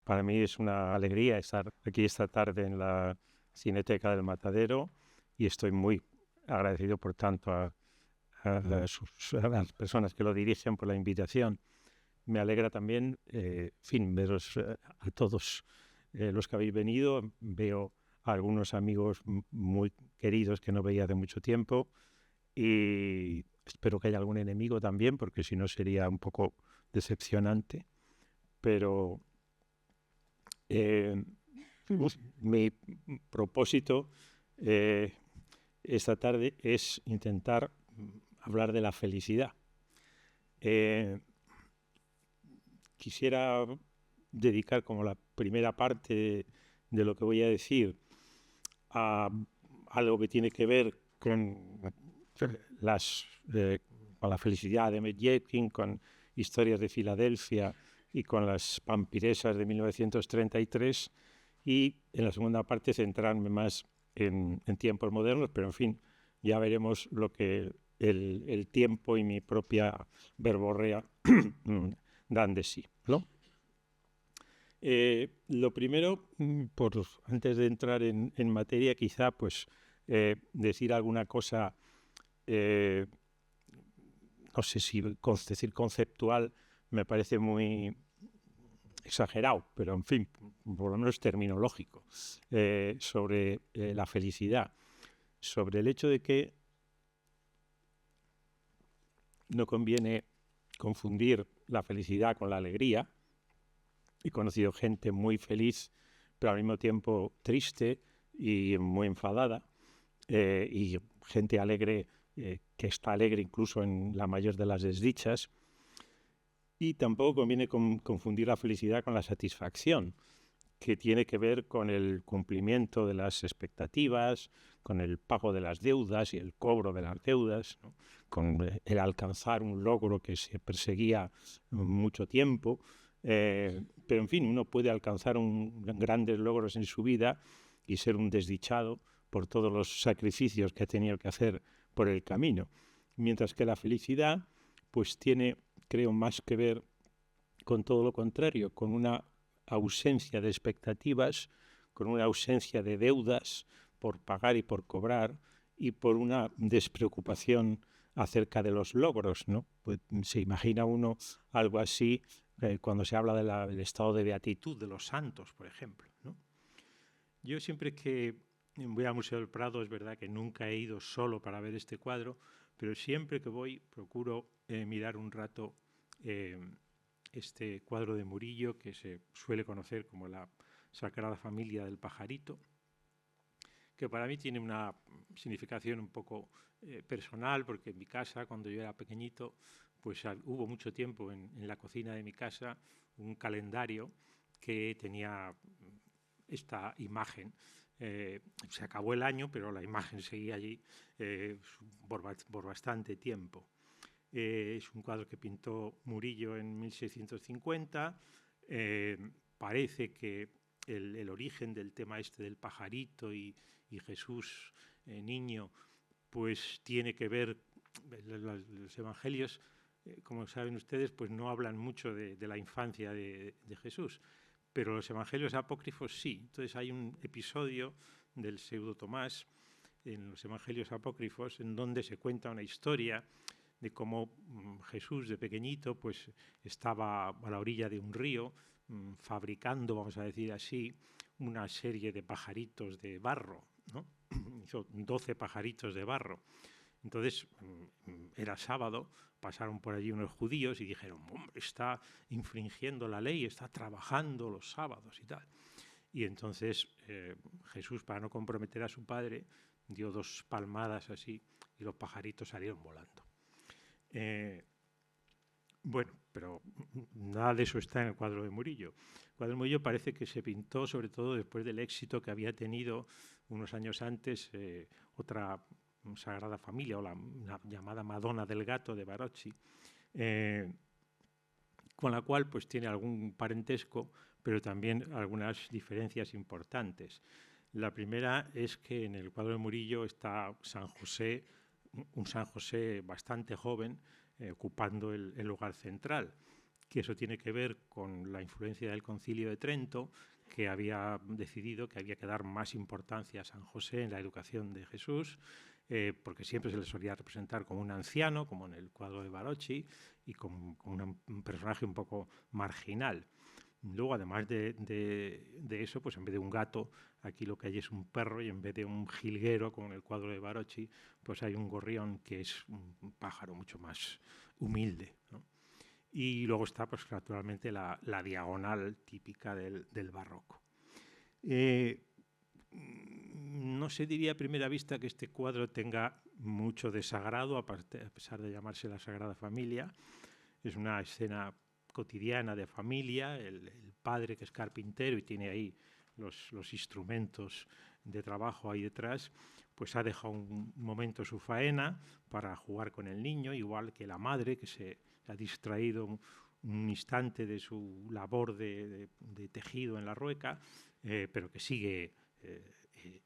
Para mí es una alegría estar aquí esta tarde en la Cineteca del Matadero y estoy muy agradecido, por tanto, a las personas que lo dirigen por la invitación. Me alegra también, veros a todos los que habéis venido. Veo a algunos amigos muy queridos que no veía de mucho tiempo y espero que haya algún enemigo también, porque si no sería un poco decepcionante. Pero mi propósito esta tarde es intentar hablar de la felicidad. Quisiera dedicar como la primera parte de lo que voy a decir a algo que tiene que ver con con la felicidad de Emmett Jenkins, con Historias de Filadelfia y con las vampiresas de 1933, y en la segunda parte centrarme más en tiempos modernos, pero en fin, ya veremos lo que el tiempo y mi propia verborrea dan de sí, ¿no? Lo primero, antes de entrar en materia, quizá pues decir alguna cosa, no sé si decir conceptual me parece muy exagerado, pero en fin, por lo menos terminológico, sobre la felicidad, sobre el hecho de que no conviene confundir la felicidad con la alegría. He conocido gente muy feliz, pero al mismo tiempo triste y muy enfadada, y gente alegre que está alegre incluso en la mayor de las desdichas. Y tampoco conviene confundir la felicidad con la satisfacción, que tiene que ver con el cumplimiento de las expectativas, con el pago de las deudas y el cobro de las deudas, ¿no? Con el alcanzar un logro que se perseguía mucho tiempo. Pero en fin, uno puede alcanzar grandes logros en su vida y ser un desdichado por todos los sacrificios que ha tenido que hacer por el camino. Mientras que la felicidad pues tiene, creo, más que ver con todo lo contrario, con una ausencia de expectativas, con una ausencia de deudas por pagar y por cobrar, y por una despreocupación acerca de los logros, ¿no? Pues se imagina uno algo así cuando se habla del estado de beatitud de los santos, por ejemplo, ¿no? Yo siempre que voy al Museo del Prado, es verdad que nunca he ido solo para ver este cuadro, pero siempre que voy procuro mirar un rato este cuadro de Murillo, que se suele conocer como la Sagrada Familia del Pajarito, que para mí tiene una significación un poco personal, porque en mi casa, cuando yo era pequeñito, pues hubo mucho tiempo en la cocina de mi casa un calendario que tenía esta imagen. Se acabó el año, pero la imagen seguía allí por bastante tiempo. Es un cuadro que pintó Murillo en 1650. Parece que el origen del tema este del pajarito y Jesús niño, pues tiene que ver, los evangelios, como saben ustedes, pues no hablan mucho de la infancia de Jesús, pero los evangelios apócrifos sí. Entonces hay un episodio del Pseudo Tomás en los evangelios apócrifos en donde se cuenta una historia de cómo Jesús de pequeñito pues estaba a la orilla de un río fabricando, vamos a decir así, una serie de pajaritos de barro, ¿no? Hizo 12 pajaritos de barro. Entonces, era sábado, pasaron por allí unos judíos y dijeron, está infringiendo la ley, está trabajando los sábados y tal. Y entonces Jesús, para no comprometer a su padre, dio 2 palmadas así y los pajaritos salieron volando. Bueno, pero nada de eso está en el cuadro de Murillo. El cuadro de Murillo parece que se pintó sobre todo después del éxito que había tenido unos años antes otra Sagrada Familia, o la llamada Madonna del Gato de Barocci, con la cual pues tiene algún parentesco, pero también algunas diferencias importantes. La primera es que en el cuadro de Murillo está San José, un San José bastante joven, ocupando el lugar central. que eso tiene que ver con la influencia del Concilio de Trento, que había decidido que había que dar más importancia a San José en la educación de Jesús, porque siempre se le solía representar como un anciano, como en el cuadro de Barocci, y como un personaje un poco marginal. Luego, además de eso, pues en vez de un gato, aquí lo que hay es un perro, y en vez de un jilguero, como en el cuadro de Barocci, pues hay un gorrión, que es un pájaro mucho más humilde, ¿no? Y luego está, pues naturalmente, la diagonal típica del barroco. No se diría a primera vista que este cuadro tenga mucho de sagrado, a pesar de llamarse la Sagrada Familia. Es una escena cotidiana de familia, el padre, que es carpintero y tiene ahí los instrumentos de trabajo ahí detrás, pues ha dejado un momento su faena para jugar con el niño, igual que la madre, que se ha distraído un instante de su labor de tejido en la rueca, pero que sigue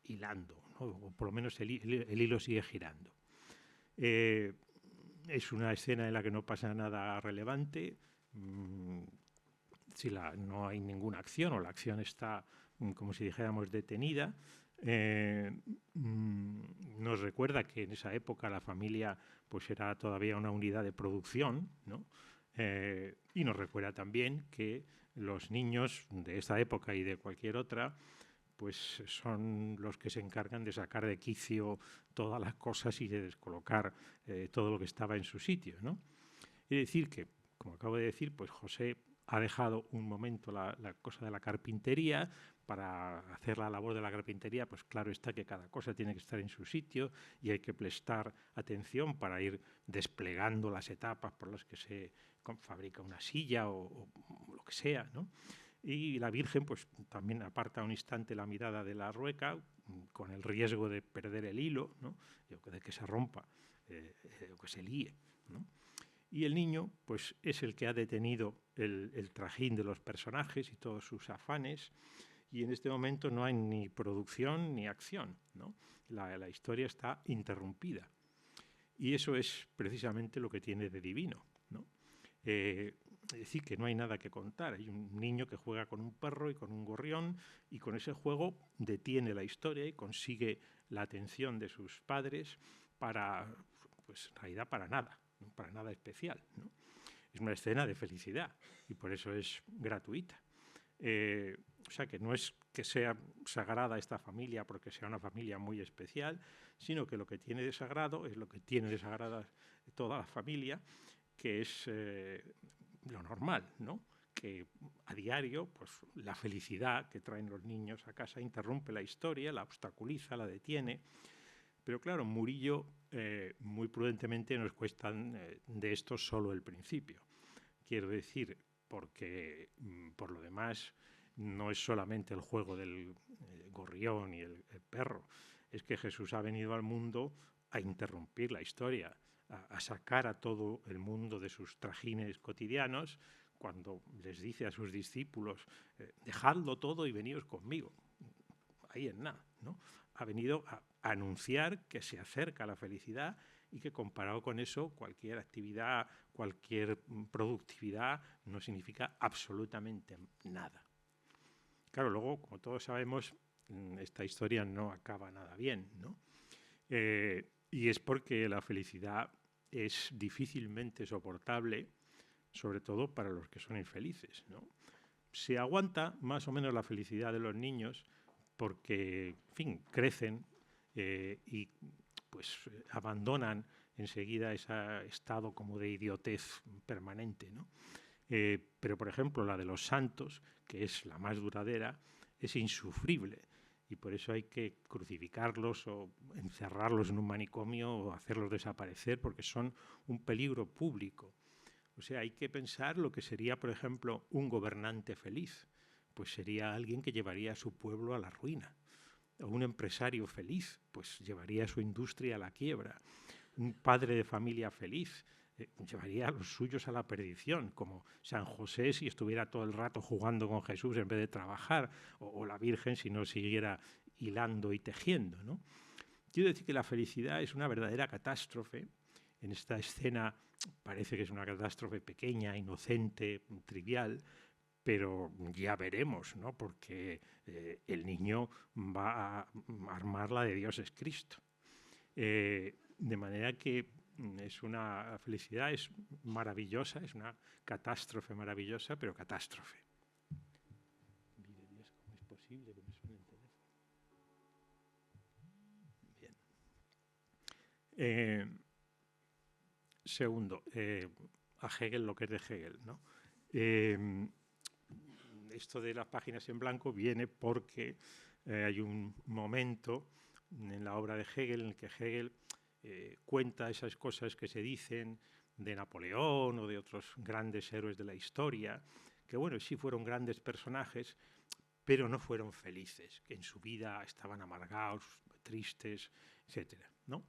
hilando, ¿no? O por lo menos el hilo sigue girando. Es una escena en la que no pasa nada relevante. Si no hay ninguna acción, o la acción está, como si dijéramos, detenida. Nos recuerda que en esa época la familia pues era todavía una unidad de producción, ¿no? Y nos recuerda también que los niños de esta época y de cualquier otra pues son los que se encargan de sacar de quicio todas las cosas y de descolocar todo lo que estaba en su sitio, ¿no? Es decir que, como acabo de decir, pues José ha dejado un momento la cosa de la carpintería. Para hacer la labor de la carpintería, pues claro está que cada cosa tiene que estar en su sitio y hay que prestar atención para ir desplegando las etapas por las que se fabrica una silla o lo que sea, ¿no? Y la Virgen pues también aparta un instante la mirada de la rueca, con el riesgo de perder el hilo, ¿no? De que se rompa o que se líe, ¿no? Y el niño pues es el que ha detenido el trajín de los personajes y todos sus afanes, y en este momento no hay ni producción ni acción, ¿no? La historia está interrumpida. Y eso es precisamente lo que tiene de divino, ¿no? Es decir, que no hay nada que contar. Hay un niño que juega con un perro y con un gorrión, y con ese juego detiene la historia y consigue la atención de sus padres para, pues en realidad para nada, ¿no? Para nada especial, ¿no? Es una escena de felicidad y por eso es gratuita. O sea que no es que sea sagrada esta familia porque sea una familia muy especial, sino que lo que tiene de sagrado es lo que tiene de sagrada toda la familia, que es lo normal, ¿no? Que a diario pues, la felicidad que traen los niños a casa interrumpe la historia, la obstaculiza, la detiene. Pero claro, Murillo muy prudentemente nos cuesta de esto solo el principio. Quiero decir, porque por lo demás no es solamente el juego del gorrión y el perro, es que Jesús ha venido al mundo a interrumpir la historia, a sacar a todo el mundo de sus trajines cotidianos, cuando les dice a sus discípulos, dejadlo todo y veníos conmigo. Ahí en nada, ¿no? Ha venido a anunciar que se acerca a la felicidad y que comparado con eso cualquier actividad, cualquier productividad no significa absolutamente nada. Claro, luego, como todos sabemos, esta historia no acaba nada bien, ¿no? Y es porque la felicidad es difícilmente soportable, sobre todo para los que son infelices, ¿no? Se aguanta más o menos la felicidad de los niños porque, en fin, crecen y pues abandonan enseguida ese estado como de idiotez permanente, ¿no? Pero, por ejemplo, la de los santos, que es la más duradera, es insufrible y por eso hay que crucificarlos o encerrarlos en un manicomio o hacerlos desaparecer porque son un peligro público. O sea, hay que pensar lo que sería, por ejemplo, un gobernante feliz. Pues sería alguien que llevaría a su pueblo a la ruina. O un empresario feliz, pues llevaría a su industria a la quiebra. Un padre de familia feliz llevaría a los suyos a la perdición, como San José si estuviera todo el rato jugando con Jesús en vez de trabajar, o la Virgen si no siguiera hilando y tejiendo, ¿no? Quiero decir que la felicidad es una verdadera catástrofe en esta escena parece que es una catástrofe pequeña, inocente, trivial, pero ya veremos, ¿no? Porque el niño va a armar la de Dios es Cristo. De manera que la felicidad es maravillosa, es una catástrofe maravillosa, pero catástrofe. Mire Dios, ¿cómo es posible que me suene el teléfono? Bien. Segundo, a Hegel lo que es de Hegel, ¿no? Esto de las páginas en blanco viene porque hay un momento en la obra de Hegel en el que Hegel cuenta esas cosas que se dicen de Napoleón o de otros grandes héroes de la historia, que bueno, sí fueron grandes personajes, pero no fueron felices, que en su vida estaban amargados, tristes, etcétera, ¿no?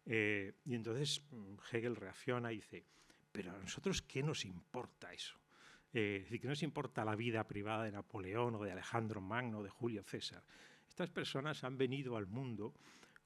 Y entonces Hegel reacciona y dice, pero a nosotros, ¿qué nos importa eso? Es decir, ¿qué nos importa la vida privada de Napoleón o de Alejandro Magno o de Julio César? Estas personas han venido al mundo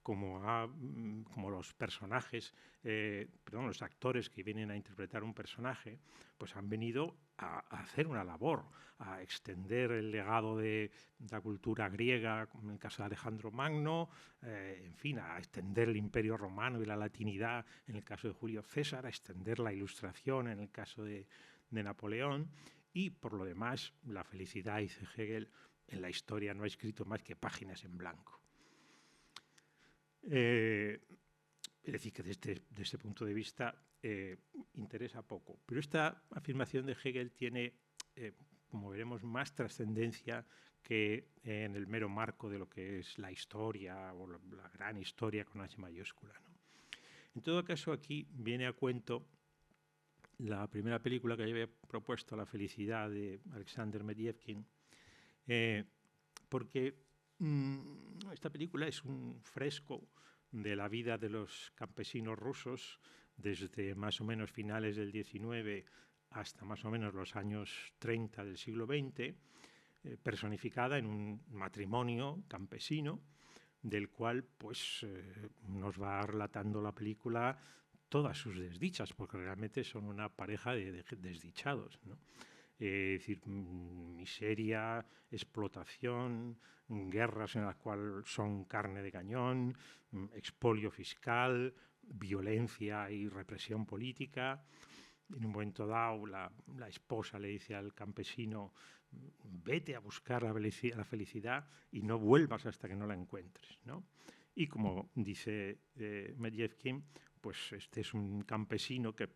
como los personajes, los actores que vienen a interpretar un personaje, pues han venido a hacer una labor, a extender el legado de la cultura griega, como en el caso de Alejandro Magno, en fin, a extender el Imperio Romano y la latinidad en el caso de Julio César, a extender la Ilustración en el caso de Napoleón, y por lo demás, la felicidad, dice Hegel, en la historia no ha escrito más que páginas en blanco. Es decir, que desde ese punto de vista interesa poco. Pero esta afirmación de Hegel tiene, como veremos, más trascendencia que en el mero marco de lo que es la historia o la gran historia con H mayúscula, ¿no? En todo caso, aquí viene a cuento la primera película que yo había propuesto, La felicidad, de Alexander Medvedkin, porque esta película es un fresco de la vida de los campesinos rusos desde más o menos finales del XIX hasta más o menos los años 30 del siglo XX, personificada en un matrimonio campesino del cual pues nos va relatando la película todas sus desdichas, porque realmente son una pareja de desdichados, ¿no? Es decir, miseria, explotación, guerras en las cuales son carne de cañón, expolio fiscal, violencia y represión política. En un momento dado, la esposa le dice al campesino, vete a buscar la felicidad y no vuelvas hasta que no la encuentres, ¿no? Y como dice Medvedkin, pues este es un campesino que,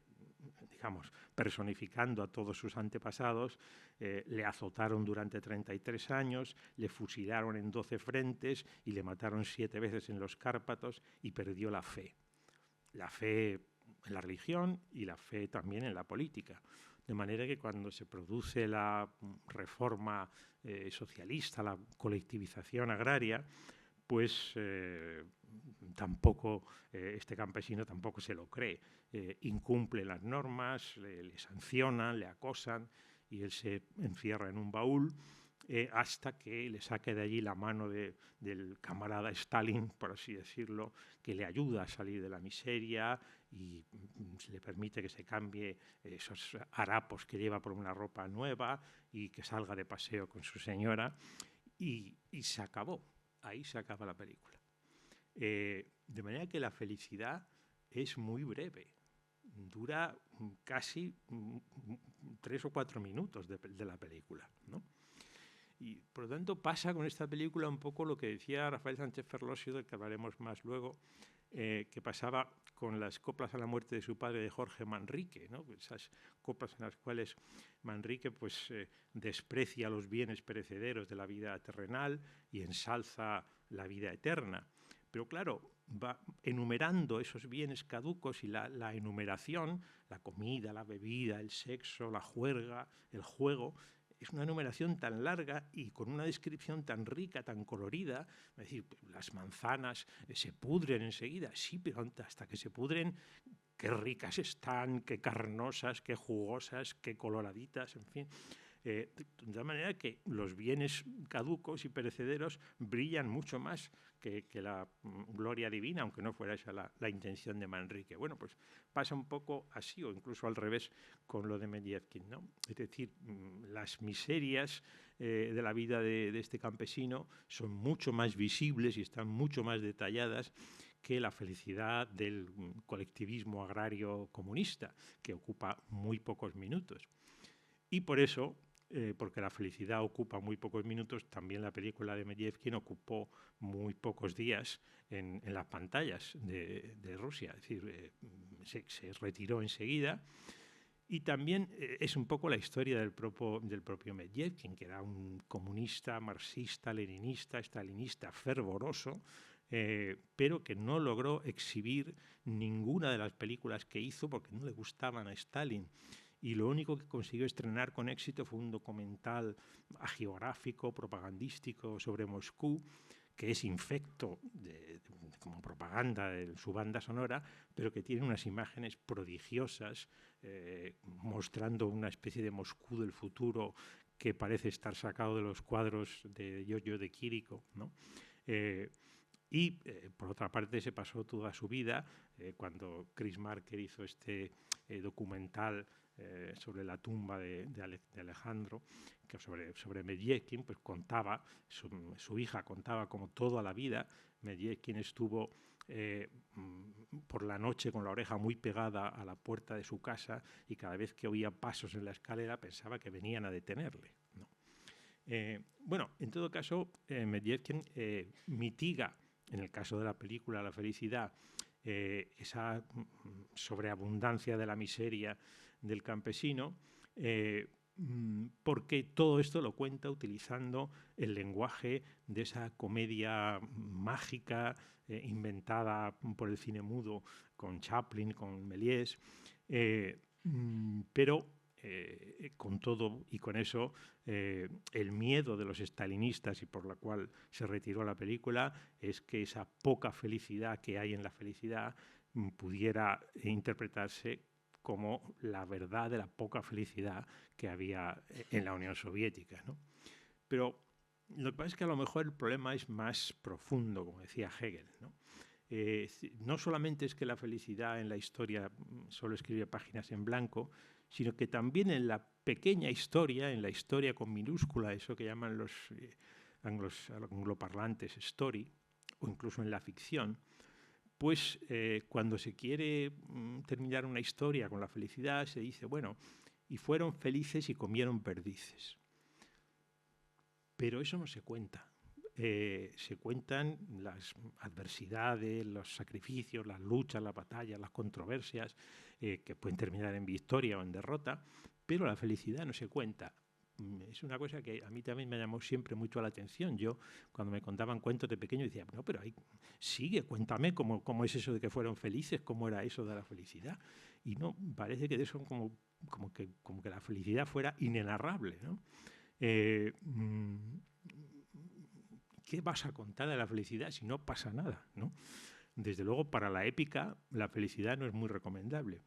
digamos, personificando a todos sus antepasados, le azotaron durante 33 años, le fusilaron en 12 frentes y le mataron 7 veces en los Cárpatos y perdió la fe. La fe en la religión y la fe también en la política. De manera que cuando se produce la reforma socialista, la colectivización agraria, pues tampoco este campesino tampoco se lo cree. Incumple las normas, le sancionan, le acosan y él se encierra en un baúl hasta que le saque de allí la mano del camarada Stalin, por así decirlo, que le ayuda a salir de la miseria y le permite que se cambie esos harapos que lleva por una ropa nueva y que salga de paseo con su señora. Y se acabó. Ahí se acaba la película. De manera que la felicidad es muy breve. Dura casi 3 o 4 minutos de la película, ¿no? Y por lo tanto pasa con esta película un poco lo que decía Rafael Sánchez Ferlosio, del que hablaremos más luego, que pasaba con las coplas a la muerte de su padre, de Jorge Manrique, ¿no? Esas coplas en las cuales Manrique pues, desprecia los bienes perecederos de la vida terrenal y ensalza la vida eterna. Pero claro, va enumerando esos bienes caducos y la enumeración, la comida, la bebida, el sexo, la juerga, el juego, es una enumeración tan larga y con una descripción tan rica, tan colorida. Es decir, las manzanas se pudren enseguida, sí, pero hasta que se pudren, qué ricas están, qué carnosas, qué jugosas, qué coloraditas, en fin. De tal manera que los bienes caducos y perecederos brillan mucho más que la gloria divina, aunque no fuera esa la intención de Manrique. Bueno, pues pasa un poco así, o incluso al revés, con lo de Medvedkin, ¿no? Es decir, las miserias de la vida de este campesino son mucho más visibles y están mucho más detalladas que la felicidad del colectivismo agrario comunista, que ocupa muy pocos minutos. Y por eso, porque la felicidad ocupa muy pocos minutos, también la película de Medvedkin ocupó muy pocos días en las pantallas de Rusia. Es decir, se retiró enseguida. Y también es un poco la historia del propio Medvedkin, que era un comunista, marxista, leninista, stalinista fervoroso, pero que no logró exhibir ninguna de las películas que hizo porque no le gustaban a Stalin. Y lo único que consiguió estrenar con éxito fue un documental agiográfico, propagandístico sobre Moscú, que es infecto como propaganda de su banda sonora, pero que tiene unas imágenes prodigiosas, mostrando una especie de Moscú del futuro que parece estar sacado de los cuadros de Giorgio de Chirico, ¿no? Por otra parte, se pasó toda su vida, cuando Chris Marker hizo este documental sobre la tumba de Alejandro, que sobre Medvedkin, pues contaba, su hija contaba como toda la vida Medvedkin estuvo por la noche con la oreja muy pegada a la puerta de su casa y cada vez que oía pasos en la escalera pensaba que venían a detenerle, ¿no? Bueno, en todo caso, Medvedkin mitiga, en el caso de la película La felicidad, esa sobreabundancia de la miseria del campesino, porque todo esto lo cuenta utilizando el lenguaje de esa comedia mágica inventada por el cine mudo con Chaplin, con Méliès, pero con todo y con eso, el miedo de los stalinistas, y por la cual se retiró la película, es que esa poca felicidad que hay en la felicidad pudiera interpretarse como la verdad de la poca felicidad que había en la Unión Soviética, ¿no? Pero lo que pasa es que a lo mejor el problema es más profundo, como decía Hegel, ¿no? No solamente es que la felicidad en la historia solo escribe páginas en blanco, sino que también en la pequeña historia, en la historia con minúscula, eso que llaman los angloparlantes story, o incluso en la ficción, pues cuando se quiere terminar una historia con la felicidad, se dice, bueno, y fueron felices y comieron perdices. Pero eso no se cuenta. Se cuentan las adversidades, los sacrificios, las luchas, las batallas, las controversias, que pueden terminar en victoria o en derrota, pero la felicidad no se cuenta. Es una cosa que a mí también me llamó siempre mucho la atención. Yo, cuando me contaban cuentos de pequeño, decía, no, pero sigue, cuéntame cómo es eso de que fueron felices, cómo era eso de la felicidad. Y no, parece que de eso como que la felicidad fuera inenarrable, ¿no? ¿Qué vas a contar de la felicidad si no pasa nada, ¿no? Desde luego, para la épica, la felicidad no es muy recomendable,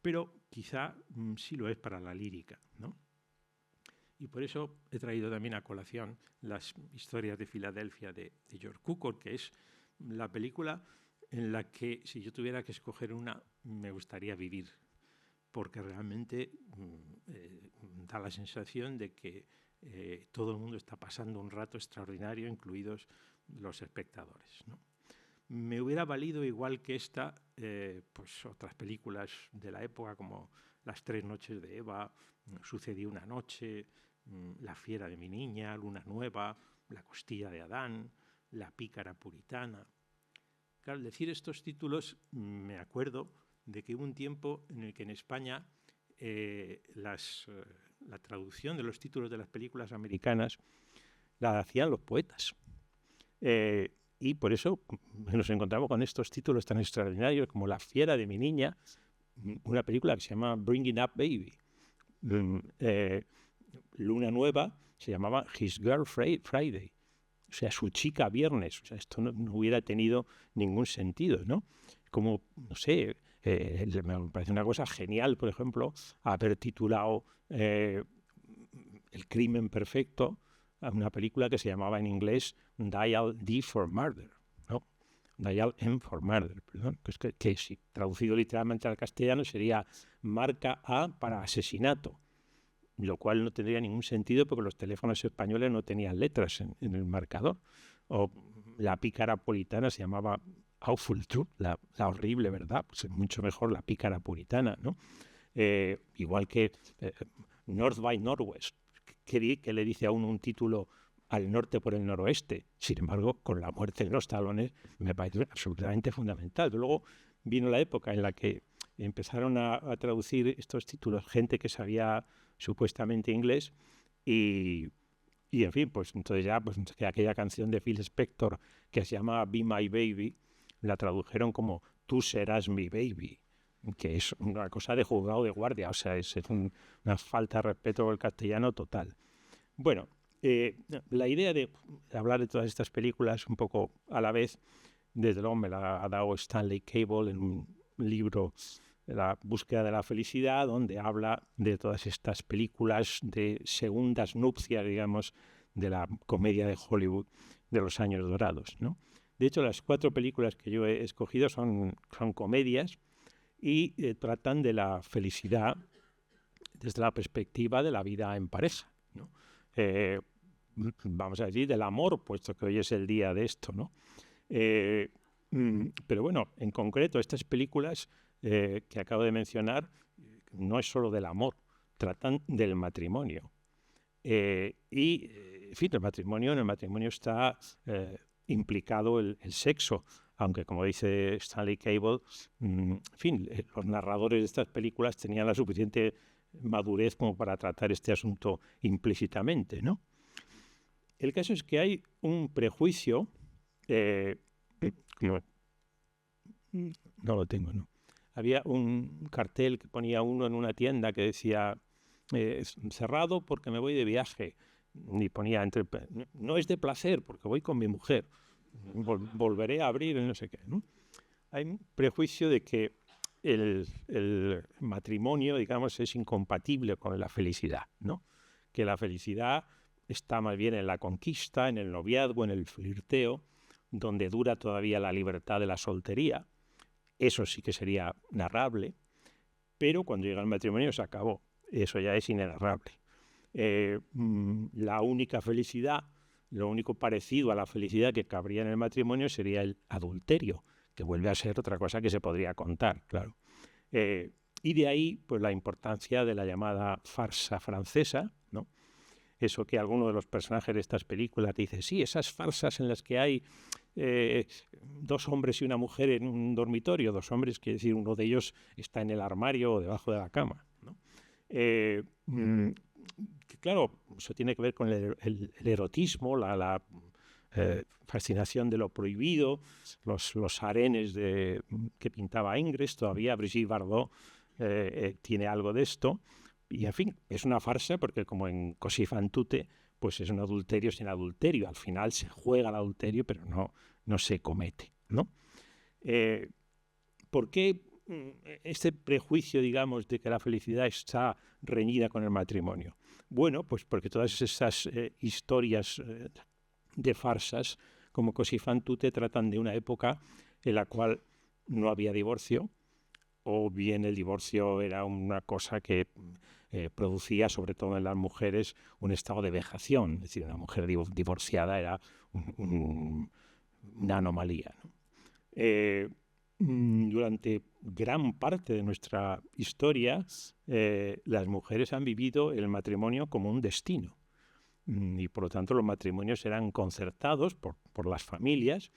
pero quizá sí lo es para la lírica, ¿no? Y por eso he traído también a colación las historias de Filadelfia de George Cukor, que es la película en la que, si yo tuviera que escoger una, me gustaría vivir, porque realmente da la sensación de que todo el mundo está pasando un rato extraordinario, incluidos los espectadores, ¿no? Me hubiera valido, igual que esta, pues otras películas de la época como Las tres noches de Eva, Sucedió una noche, La fiera de mi niña, Luna nueva, La costilla de Adán, La pícara puritana. Claro, al decir estos títulos me acuerdo de que hubo un tiempo en el que en España la traducción de los títulos de las películas americanas la hacían los poetas. Y por eso nos encontramos con estos títulos tan extraordinarios como La fiera de mi niña, una película que se llama Bringing Up Baby. Luna nueva se llamaba His Girl Friday, o sea, su chica viernes. O sea, esto no hubiera tenido ningún sentido, ¿no? Como, no sé, me parece una cosa genial, por ejemplo, haber titulado El crimen perfecto, una película que se llamaba en inglés Dial D for Murder, ¿no? Dial M for Murder, perdón, que si traducido literalmente al castellano sería marca A para asesinato, lo cual no tendría ningún sentido porque los teléfonos españoles no tenían letras en el marcador. O la pícara puritana se llamaba Awful Truth, la horrible verdad, pues es mucho mejor la pícara puritana, ¿no? Igual que North by Northwest, que le dice a uno un título al norte por el noroeste. Sin embargo, con la muerte de los talones me parece absolutamente fundamental. Luego vino la época en la que empezaron a traducir estos títulos gente que sabía supuestamente inglés y en fin, pues entonces ya pues, aquella canción de Phil Spector que se llama Be My Baby, la tradujeron como Tú serás mi baby, que es una cosa de juzgado de guardia, o sea, es una falta de respeto por el castellano total. Bueno, la idea de hablar de todas estas películas un poco a la vez, desde luego me la ha dado Stanley Cable en un libro, La búsqueda de la felicidad, donde habla de todas estas películas de segundas nupcias, digamos, de la comedia de Hollywood de los años dorados, ¿no? De hecho, las 4 películas que yo he escogido son comedias y tratan de la felicidad desde la perspectiva de la vida en pareja, ¿no? Vamos a decir, del amor, puesto que hoy es el día de esto, ¿no? Pero bueno, en concreto, estas películas que acabo de mencionar no es solo del amor, tratan del matrimonio. En fin, en el matrimonio está implicado el sexo, aunque como dice Stanley Cable, en fin, los narradores de estas películas tenían la suficiente madurez como para tratar este asunto implícitamente, ¿no? El caso es que hay un prejuicio, no lo tengo, ¿no? Había un cartel que ponía uno en una tienda que decía cerrado porque me voy de viaje, y ponía no es de placer porque voy con mi mujer, volveré a abrir no sé qué, ¿no? Hay un prejuicio de que el matrimonio, digamos, es incompatible con la felicidad, ¿no? Que la felicidad está más bien en la conquista, en el noviazgo, en el flirteo, donde dura todavía la libertad de la soltería. Eso sí que sería narrable, pero cuando llega el matrimonio se acabó. Eso ya es inenarrable. La única felicidad, lo único parecido a la felicidad que cabría en el matrimonio sería el adulterio, que vuelve a ser otra cosa que se podría contar, claro. Y de ahí, pues la importancia de la llamada farsa francesa, ¿no? Eso que alguno de los personajes de estas películas te dice, sí, esas farsas en las que hay 2 hombres y una mujer en un dormitorio, 2 hombres, quiere decir, uno de ellos está en el armario o debajo de la cama, ¿no? Claro, eso tiene que ver con el erotismo, la fascinación de lo prohibido, los harenes que pintaba Ingres, todavía Brigitte Bardot tiene algo de esto. Y, en fin, es una farsa porque, como en Così fan tutte, pues es un adulterio sin adulterio. Al final se juega el adulterio, pero no se comete, ¿no? ¿Por qué este prejuicio, digamos, de que la felicidad está reñida con el matrimonio? Bueno, pues porque todas esas historias de farsas, como Così fan tutte, tratan de una época en la cual no había divorcio, o bien el divorcio era una cosa que producía, sobre todo en las mujeres, un estado de vejación. Es decir, una mujer divorciada era una anomalía, ¿no? Durante gran parte de nuestra historia, las mujeres han vivido el matrimonio como un destino. Y por lo tanto los matrimonios eran concertados por las familias,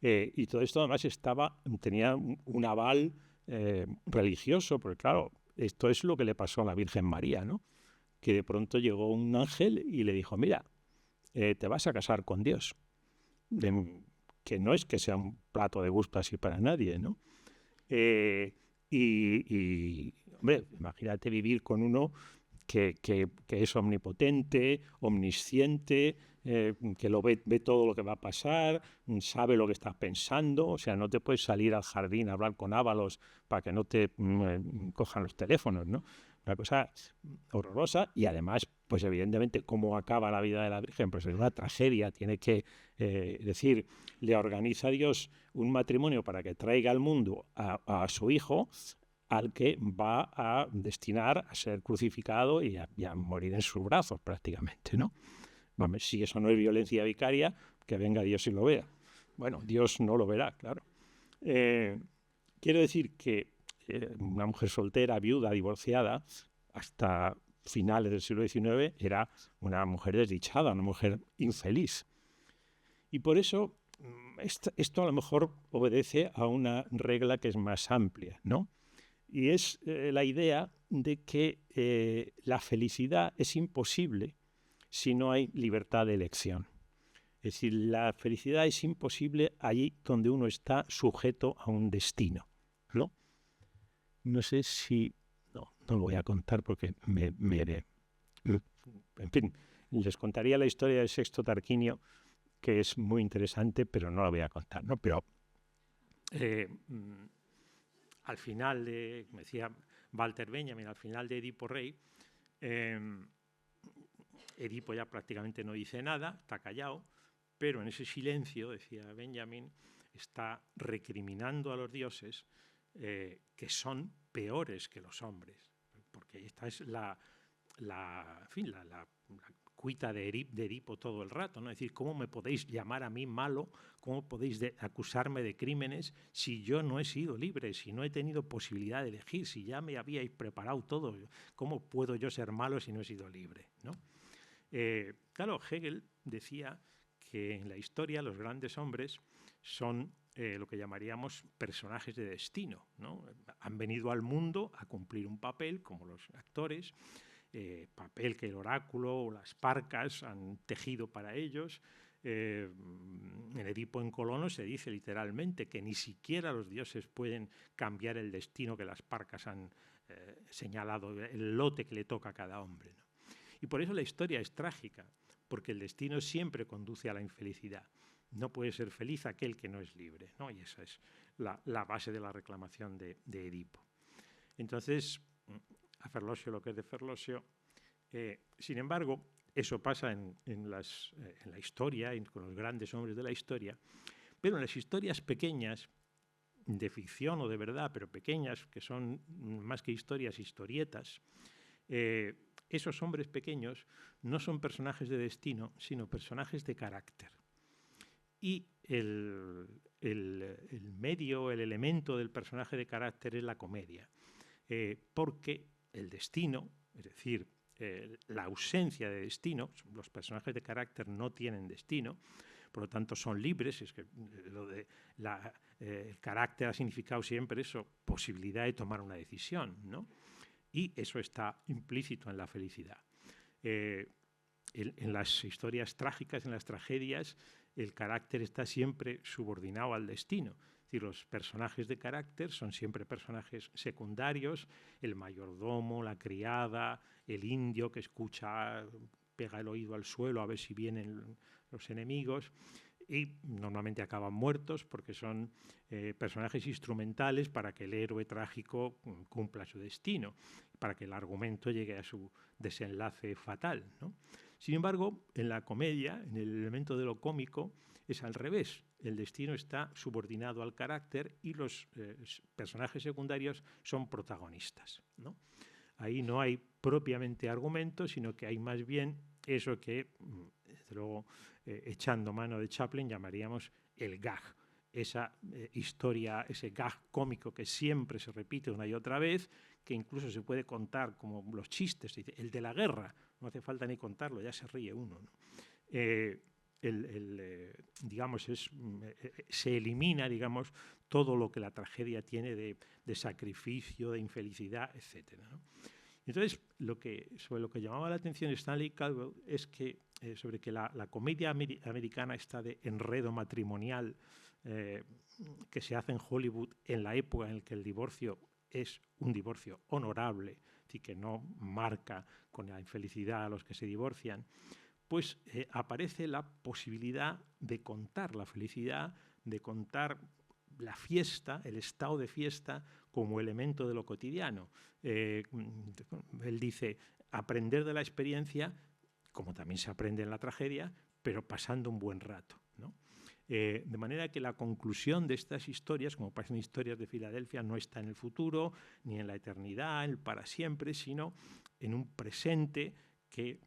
y todo esto además tenía un aval religioso, porque claro, esto es lo que le pasó a la Virgen María, ¿no? Que de pronto llegó un ángel y le dijo, mira, te vas a casar con Dios. Que no es que sea un plato de gusto así para nadie, ¿no? Hombre, imagínate vivir con uno que es omnipotente, omnisciente, que ve todo lo que va a pasar, sabe lo que estás pensando, o sea, no te puedes salir al jardín a hablar con ábalos para que no te cojan los teléfonos, ¿no? Una cosa horrorosa, y además pues evidentemente, ¿cómo acaba la vida de la Virgen? Pues es una tragedia, tiene que decir, le organiza Dios un matrimonio para que traiga al mundo a su hijo, al que va a destinar a ser crucificado y a morir en sus brazos prácticamente, ¿no? Vamos, si eso no es violencia vicaria, que venga Dios y lo vea. Bueno, Dios no lo verá, claro. Quiero decir que una mujer soltera, viuda, divorciada, hasta finales del siglo XIX, era una mujer desdichada, una mujer infeliz. Y por eso esto a lo mejor obedece a una regla que es más amplia, ¿no? Y es la idea de que la felicidad es imposible si no hay libertad de elección. Es decir, la felicidad es imposible allí donde uno está sujeto a un destino, ¿no? No sé si... No lo voy a contar porque en fin, les contaría la historia del Sexto Tarquinio, que es muy interesante, pero no la voy a contar, ¿no? Pero al final de, como decía Walter Benjamin, al final de Edipo Rey, Edipo ya prácticamente no dice nada, está callado, pero en ese silencio, decía Benjamin, está recriminando a los dioses que son peores que los hombres, porque esta es la cuita de Edipo todo el rato, ¿no? Es decir, ¿cómo me podéis llamar a mí malo? ¿Cómo podéis acusarme de crímenes si yo no he sido libre, si no he tenido posibilidad de elegir, si ya me habíais preparado todo? ¿Cómo puedo yo ser malo si no he sido libre, ¿no? Claro, Hegel decía que en la historia los grandes hombres son lo que llamaríamos personajes de destino, ¿no? Han venido al mundo a cumplir un papel, como los actores, papel que el oráculo o las parcas han tejido para ellos. En Edipo en Colono se dice literalmente que ni siquiera los dioses pueden cambiar el destino que las parcas han señalado, el lote que le toca a cada hombre, ¿no? Y por eso la historia es trágica, porque el destino siempre conduce a la infelicidad. No puede ser feliz aquel que no es libre, ¿no? Y esa es la base de la reclamación de Edipo. Entonces, a Ferlosio lo que es de Ferlosio. Sin embargo, eso pasa en la historia, con los grandes hombres de la historia, pero en las historias pequeñas, de ficción o de verdad, pero pequeñas, que son más que historias, historietas, esos hombres pequeños no son personajes de destino, sino personajes de carácter. Y el medio, el elemento del personaje de carácter es la comedia, porque el destino, es decir, la ausencia de destino, los personajes de carácter no tienen destino, por lo tanto son libres, es que lo de el carácter ha significado siempre eso, posibilidad de tomar una decisión, ¿no? Y eso está implícito en la felicidad. En las historias trágicas, en las tragedias, el carácter está siempre subordinado al destino. Es decir, los personajes de carácter son siempre personajes secundarios, el mayordomo, la criada, el indio que escucha, pega el oído al suelo a ver si vienen los enemigos, y normalmente acaban muertos porque son personajes instrumentales para que el héroe trágico cumpla su destino, para que el argumento llegue a su desenlace fatal, ¿no? Sin embargo, en la comedia, en el elemento de lo cómico, es al revés. El destino está subordinado al carácter y los personajes secundarios son protagonistas, ¿no? Ahí no hay propiamente argumento, sino que hay más bien eso que, desde luego, echando mano de Chaplin, llamaríamos el gag. Esa historia, ese gag cómico que siempre se repite una y otra vez, que incluso se puede contar como los chistes, el de la guerra, no hace falta ni contarlo, ya se ríe uno, ¿no? Digamos, se elimina, digamos, todo lo que la tragedia tiene de sacrificio, de infelicidad, etc., ¿no? Entonces, sobre lo que llamaba la atención Stanley Caldwell es que sobre que la comedia americana está de enredo matrimonial que se hace en Hollywood en la época en la que el divorcio es un divorcio honorable, es decir, que no marca con la infelicidad a los que se divorcian, pues aparece la posibilidad de contar la felicidad, de contar la fiesta, el estado de fiesta, como elemento de lo cotidiano. Él dice, aprender de la experiencia, como también se aprende en la tragedia, pero pasando un buen rato, ¿no? De manera que la conclusión de estas historias, como pasan historias de Filadelfia, no está en el futuro, ni en la eternidad, en el para siempre, sino en un presente que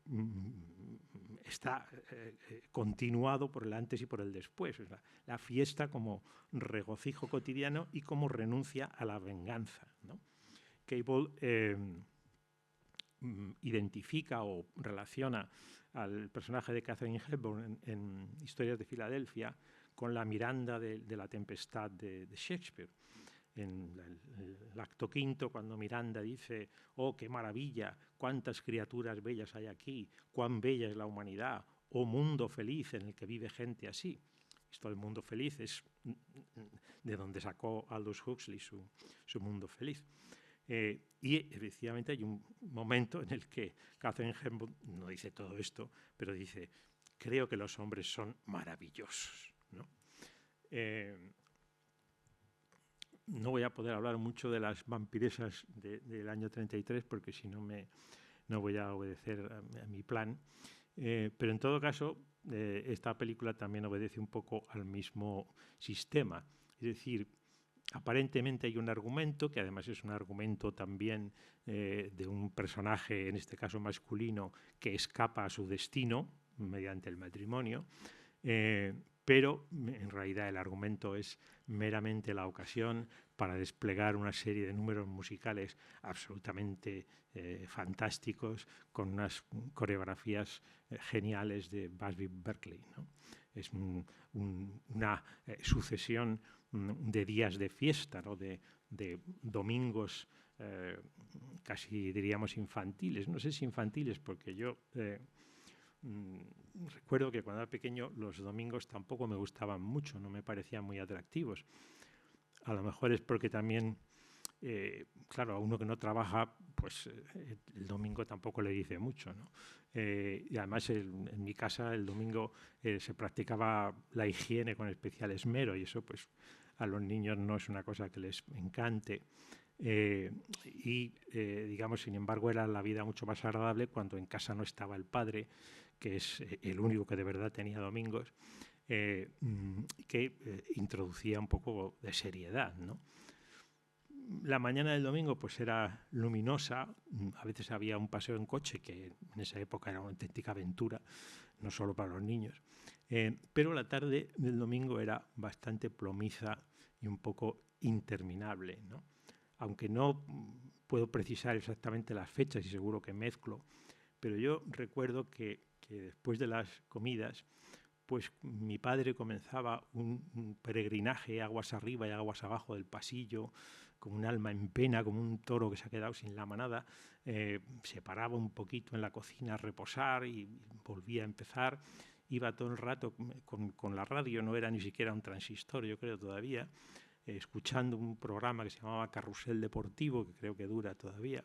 está continuado por el antes y por el después. O sea, la fiesta como regocijo cotidiano y como renuncia a la venganza, ¿no? Cable identifica o relaciona al personaje de Katharine Hepburn en Historias de Filadelfia con la Miranda de la Tempestad de Shakespeare. En el acto quinto, cuando Miranda dice: «Oh, qué maravilla, cuántas criaturas bellas hay aquí, cuán bella es la humanidad, oh mundo feliz en el que vive gente así». Esto del mundo feliz es de donde sacó Aldous Huxley su mundo feliz. Y efectivamente hay un momento en el que Katharine Hepburn no dice todo esto, pero dice: «Creo que los hombres son maravillosos», ¿no? No voy a poder hablar mucho de las vampiresas del año 33 porque si no no voy a obedecer a mi plan. Pero en todo caso, esta película también obedece un poco al mismo sistema. Es decir, aparentemente hay un argumento, que además es un argumento también de un personaje, en este caso masculino, que escapa a su destino mediante el matrimonio, pero en realidad el argumento es meramente la ocasión para desplegar una serie de números musicales absolutamente fantásticos, con unas coreografías geniales de Busby Berkeley, ¿no? Es una sucesión de días de fiesta, ¿no? de domingos casi diríamos infantiles. No sé si infantiles, porque yo recuerdo que cuando era pequeño los domingos tampoco me gustaban mucho, no me parecían muy atractivos. A lo mejor es porque también, claro, a uno que no trabaja, pues el domingo tampoco le dice mucho, ¿no? Y además en mi casa el domingo se practicaba la higiene con especial esmero y eso pues a los niños no es una cosa que les encante. Digamos, sin embargo, era la vida mucho más agradable cuando en casa no estaba el padre, que es el único que de verdad tenía domingos, que introducía un poco de seriedad, ¿no? La mañana del domingo pues era luminosa, a veces había un paseo en coche, que en esa época era una auténtica aventura, no solo para los niños, pero la tarde del domingo era bastante plomiza y un poco interminable, ¿no? Aunque no puedo precisar exactamente las fechas y seguro que mezclo, pero yo recuerdo que después de las comidas, pues mi padre comenzaba un peregrinaje aguas arriba y aguas abajo del pasillo, con un alma en pena, como un toro que se ha quedado sin la manada. Se paraba un poquito en la cocina a reposar y volvía a empezar. Iba todo el rato con la radio, no era ni siquiera un transistor, yo creo todavía, escuchando un programa que se llamaba Carrusel Deportivo, que creo que dura todavía,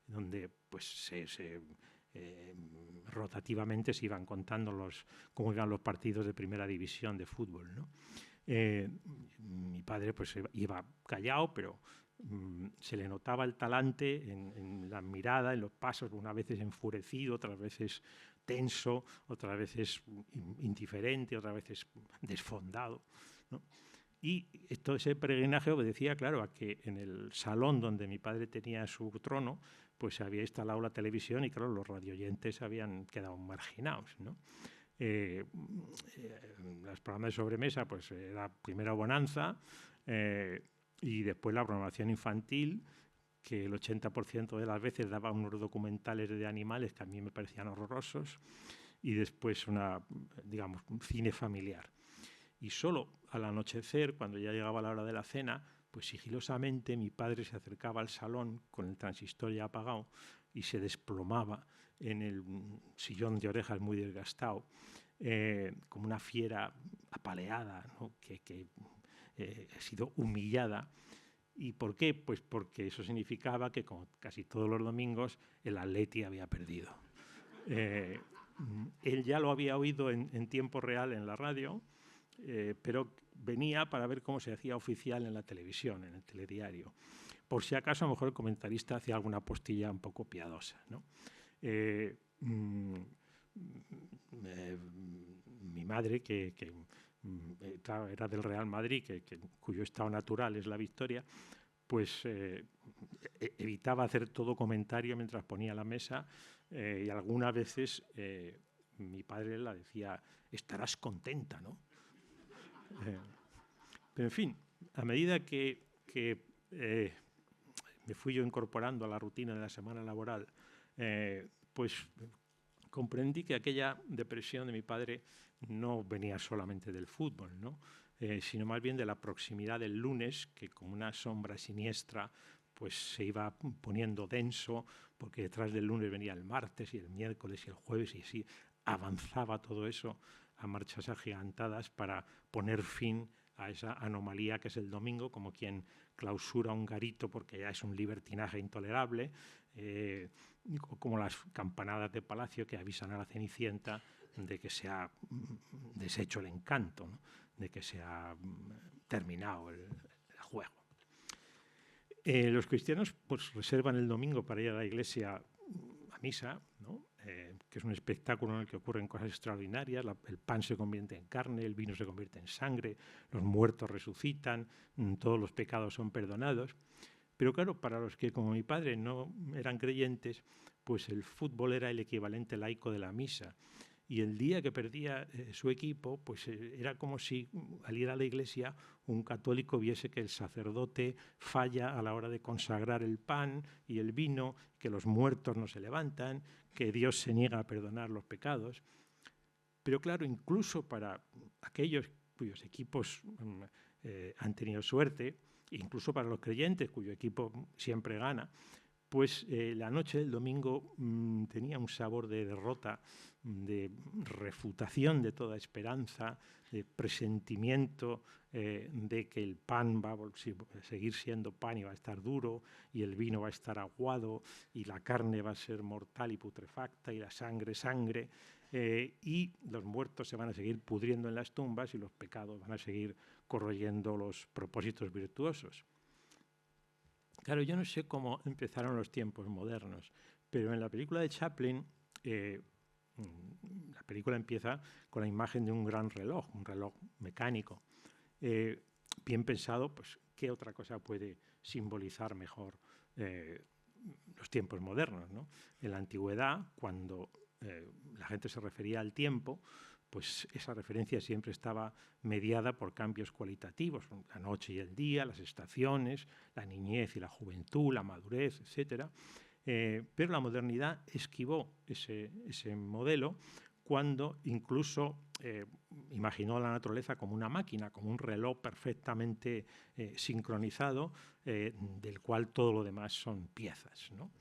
donde pues rotativamente se iban contando cómo iban los partidos de primera división de fútbol, ¿no? Mi padre pues iba callado, pero se le notaba el talante en la mirada, en los pasos, unas veces enfurecido, otras veces tenso, otras veces indiferente, otras veces desfondado, ¿no? Y todo ese peregrinaje obedecía, claro, a que en el salón donde mi padre tenía su trono, pues se había instalado la televisión y, claro, los radioyentes habían quedado marginados, ¿no? Los programas de sobremesa, pues era primero Bonanza y después la programación infantil, que el 80% de las veces daba unos documentales de animales que a mí me parecían horrorosos, y después digamos, un cine familiar. Y solo al anochecer, cuando ya llegaba la hora de la cena, pues sigilosamente mi padre se acercaba al salón con el transistor ya apagado y se desplomaba en el sillón de orejas muy desgastado, como una fiera apaleada, ¿no? que ha sido humillada. ¿Y por qué? Pues porque eso significaba que, como casi todos los domingos, el Atleti había perdido. Él ya lo había oído en tiempo real en la radio, pero venía para ver cómo se hacía oficial en la televisión, en el telediario. Por si acaso, a lo mejor el comentarista hacía alguna postilla un poco piadosa, ¿no? Mi madre, que era del Real Madrid, cuyo estado natural es la victoria, pues evitaba hacer todo comentario mientras ponía la mesa, y algunas veces mi padre la decía: estarás contenta, ¿no? Pero en fin, a medida que me fui yo incorporando a la rutina de la semana laboral, pues comprendí que aquella depresión de mi padre no venía solamente del fútbol, ¿no? Sino más bien de la proximidad del lunes, que como una sombra siniestra pues se iba poniendo denso, porque detrás del lunes venía el martes y el miércoles y el jueves, y así avanzaba todo eso a marchas agigantadas para poner fin a esa anomalía que es el domingo, como quien clausura un garito porque ya es un libertinaje intolerable, como las campanadas de palacio que avisan a la Cenicienta de que se ha deshecho el encanto, ¿no? De que se ha terminado el juego. Los cristianos pues reservan el domingo para ir a la iglesia a misa, ¿no? Que es un espectáculo en el que ocurren cosas extraordinarias. El pan se convierte en carne, el vino se convierte en sangre, los muertos resucitan, todos los pecados son perdonados. Pero claro, para los que como mi padre no eran creyentes, pues el fútbol era el equivalente laico de la misa. Y el día que perdía su equipo, pues era como si al ir a la iglesia un católico viese que el sacerdote falla a la hora de consagrar el pan y el vino, que los muertos no se levantan, que Dios se niega a perdonar los pecados. Pero claro, incluso para aquellos cuyos equipos han tenido suerte, incluso para los creyentes cuyo equipo siempre gana, pues la noche del domingo tenía un sabor de derrota, de refutación de toda esperanza, de presentimiento de que el pan va a seguir siendo pan y va a estar duro, y el vino va a estar aguado, y la carne va a ser mortal y putrefacta, y la sangre, sangre, y los muertos se van a seguir pudriendo en las tumbas y los pecados van a seguir corroyendo los propósitos virtuosos. Claro, yo no sé cómo empezaron los tiempos modernos, pero en la película de Chaplin, la película empieza con la imagen de un gran reloj, un reloj mecánico. Bien pensado, pues, ¿qué otra cosa puede simbolizar mejor los tiempos modernos, ¿no? En la antigüedad, cuando la gente se refería al tiempo, pues esa referencia siempre estaba mediada por cambios cualitativos, la noche y el día, las estaciones, la niñez y la juventud, la madurez, etc. Pero la modernidad esquivó ese modelo cuando incluso imaginó a la naturaleza como una máquina, como un reloj perfectamente sincronizado, del cual todo lo demás son piezas, ¿no?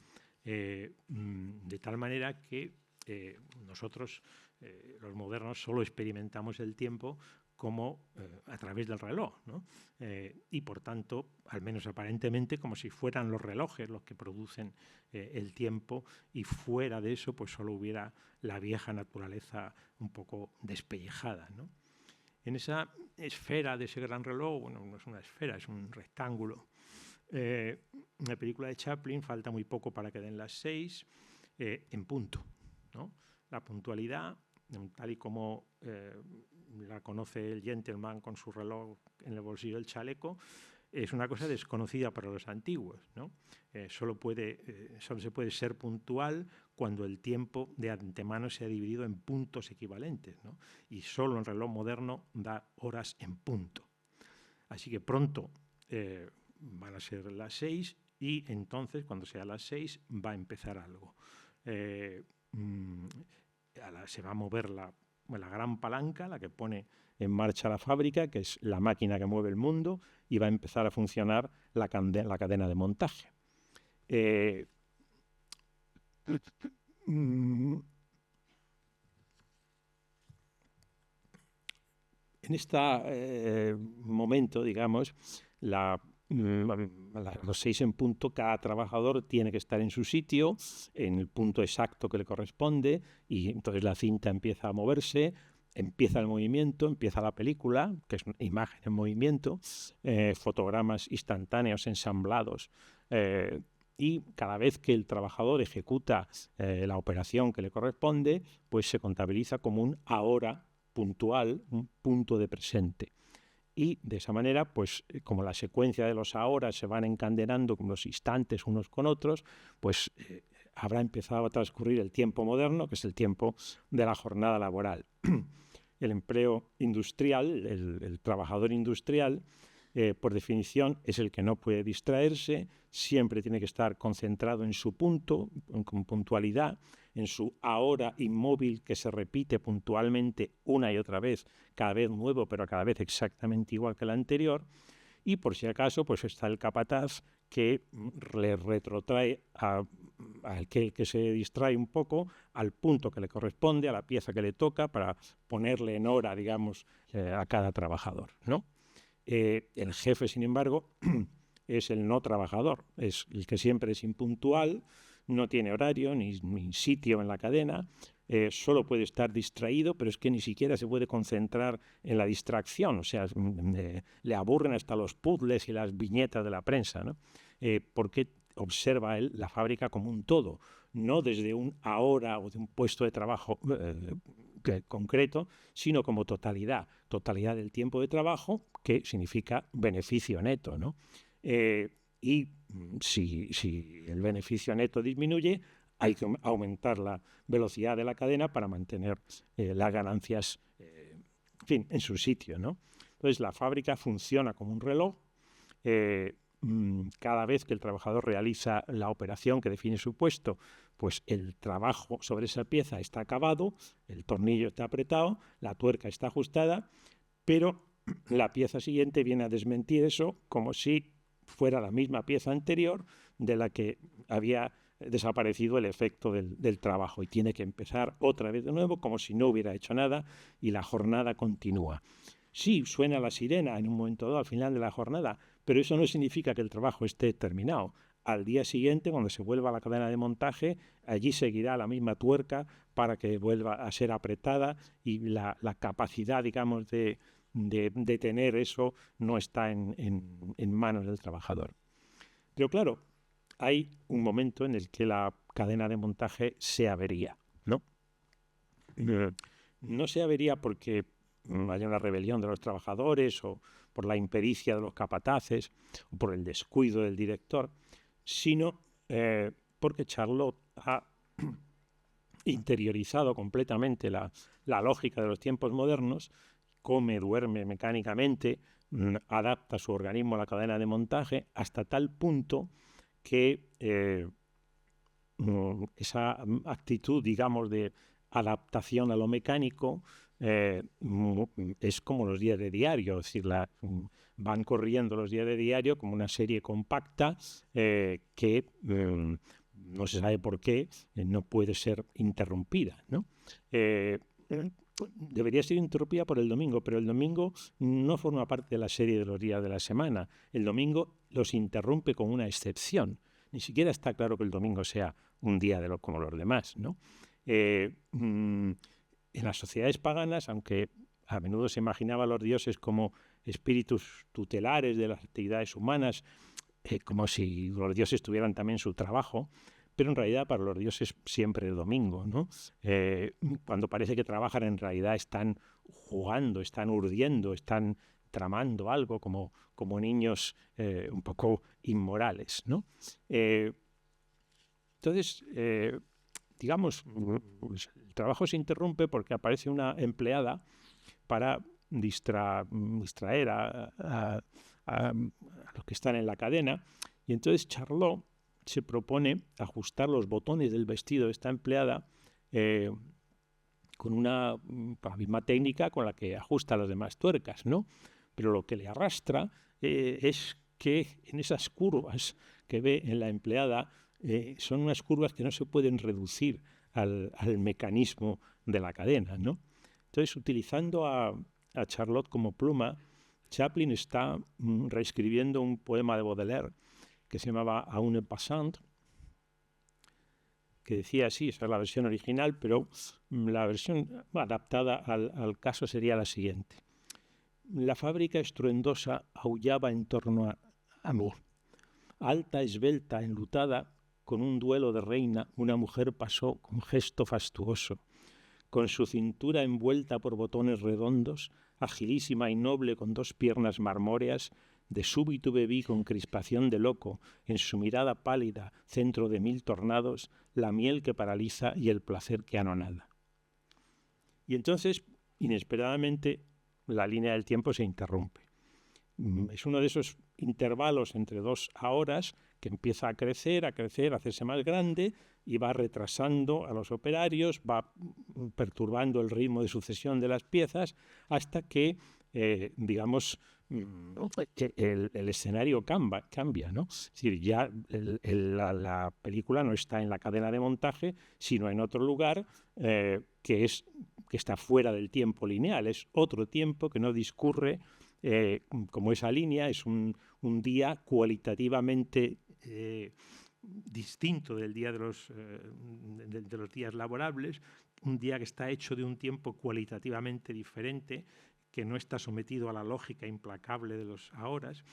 De tal manera que nosotros, los modernos, solo experimentamos el tiempo como a través del reloj, ¿no? Y por tanto, al menos aparentemente, como si fueran los relojes los que producen el tiempo, y fuera de eso pues solo hubiera la vieja naturaleza un poco despellejada, ¿no? En esa esfera de ese gran reloj, bueno, no es una esfera, es un rectángulo. En la película de Chaplin falta muy poco para que den las 6 en punto, ¿no? La puntualidad, tal y como la conoce el gentleman con su reloj en el bolsillo del chaleco, es una cosa desconocida para los antiguos, ¿no? Solo se puede ser puntual cuando el tiempo de antemano se ha dividido en puntos equivalentes, ¿no? Y solo el reloj moderno da horas en punto. Así que pronto van a ser las 6, y entonces, cuando sea las 6, va a empezar algo. Se va a mover la gran palanca, la que pone en marcha la fábrica, que es la máquina que mueve el mundo, y va a empezar a funcionar la cadena de montaje. En este momento, digamos, los 6 en punto, cada trabajador tiene que estar en su sitio, en el punto exacto que le corresponde, y entonces la cinta empieza a moverse, empieza el movimiento, empieza la película, que es una imagen en movimiento, fotogramas instantáneos ensamblados y cada vez que el trabajador ejecuta la operación que le corresponde, pues se contabiliza como un ahora puntual, un punto de presente. Y de esa manera, pues como la secuencia de los ahora se van encadenando con los instantes unos con otros, pues habrá empezado a transcurrir el tiempo moderno, que es el tiempo de la jornada laboral. El empleo industrial, el trabajador industrial, por definición, es el que no puede distraerse, siempre tiene que estar concentrado en su punto, con puntualidad, en su ahora inmóvil que se repite puntualmente una y otra vez, cada vez nuevo, pero cada vez exactamente igual que el anterior, y por si acaso pues está el capataz que le retrotrae a aquel que se distrae un poco al punto que le corresponde, a la pieza que le toca, para ponerle en hora, digamos, a cada trabajador, ¿no? El jefe, sin embargo, es el no trabajador, es el que siempre es impuntual, no tiene horario ni sitio en la cadena, solo puede estar distraído, pero es que ni siquiera se puede concentrar en la distracción, o sea, le aburren hasta los puzzles y las viñetas de la prensa, ¿no? Porque observa él la fábrica como un todo, no desde un ahora o de un puesto de trabajo concreto, sino como totalidad del tiempo de trabajo, que significa beneficio neto, ¿no? Y si el beneficio neto disminuye, hay que aumentar la velocidad de la cadena para mantener las ganancias en fin, en su sitio, ¿no? Entonces la fábrica funciona como un reloj. Cada vez que el trabajador realiza la operación que define su puesto, pues el trabajo sobre esa pieza está acabado, el tornillo está apretado, la tuerca está ajustada, pero la pieza siguiente viene a desmentir eso como si fuera la misma pieza anterior de la que había desaparecido el efecto del trabajo, y tiene que empezar otra vez de nuevo como si no hubiera hecho nada, y la jornada continúa. Sí, suena la sirena en un momento dado al final de la jornada, pero eso no significa que el trabajo esté terminado. Al día siguiente, cuando se vuelva a la cadena de montaje, allí seguirá la misma tuerca para que vuelva a ser apretada, y la capacidad, digamos, de tener eso no está en manos del trabajador. Pero claro, hay un momento en el que la cadena de montaje se avería, ¿no? No se avería porque haya una rebelión de los trabajadores o por la impericia de los capataces o por el descuido del director, sino porque Charlotte ha interiorizado completamente la lógica de los tiempos modernos, come, duerme mecánicamente, adapta su organismo a la cadena de montaje hasta tal punto que esa actitud, digamos, de adaptación a lo mecánico es como los días de diario, es decir, van corriendo los días de diario como una serie compacta que no se sabe por qué no puede ser interrumpida, ¿no? Debería ser interrumpida por el domingo, pero el domingo no forma parte de la serie de los días de la semana. El domingo los interrumpe con una excepción. Ni siquiera está claro que el domingo sea un día como los demás, ¿no? En las sociedades paganas, aunque a menudo se imaginaba a los dioses como espíritus tutelares de las actividades humanas, como si los dioses tuvieran también su trabajo, pero en realidad para los dioses siempre es domingo, ¿no? Cuando parece que trabajan, en realidad están jugando, están urdiendo, están tramando algo como niños un poco inmorales, ¿no? Entonces, digamos, pues el trabajo se interrumpe porque aparece una empleada para distraer a los que están en la cadena, y entonces Charlotte se propone ajustar los botones del vestido de esta empleada con la misma técnica con la que ajusta las demás tuercas, ¿no? Pero lo que le arrastra es que en esas curvas que ve en la empleada son unas curvas que no se pueden reducir al mecanismo de la cadena, ¿no? Entonces, utilizando a Charlotte como pluma, Chaplin está reescribiendo un poema de Baudelaire que se llamaba A une passant, que decía así, esa es la versión original, pero la versión adaptada al caso sería la siguiente. La fábrica estruendosa aullaba en torno a mí. Alta, esbelta, enlutada, con un duelo de reina, una mujer pasó con gesto fastuoso. Con su cintura envuelta por botones redondos, agilísima y noble con 2 piernas marmóreas, de súbito bebí con crispación de loco, en su mirada pálida, centro de 1000 tornados, la miel que paraliza y el placer que anonada. Y entonces, inesperadamente, la línea del tiempo se interrumpe. Es uno de esos intervalos entre 2 horas que empieza a crecer, a hacerse más grande y va retrasando a los operarios, va perturbando el ritmo de sucesión de las piezas hasta que, digamos, el escenario cambia, ¿no? Es decir, ya la película no está en la cadena de montaje, sino en otro lugar que está fuera del tiempo lineal, es otro tiempo que no discurre como esa línea, es un día cualitativamente distinto del día de los días laborables, un día que está hecho de un tiempo cualitativamente diferente, que no está sometido a la lógica implacable de los ahoras.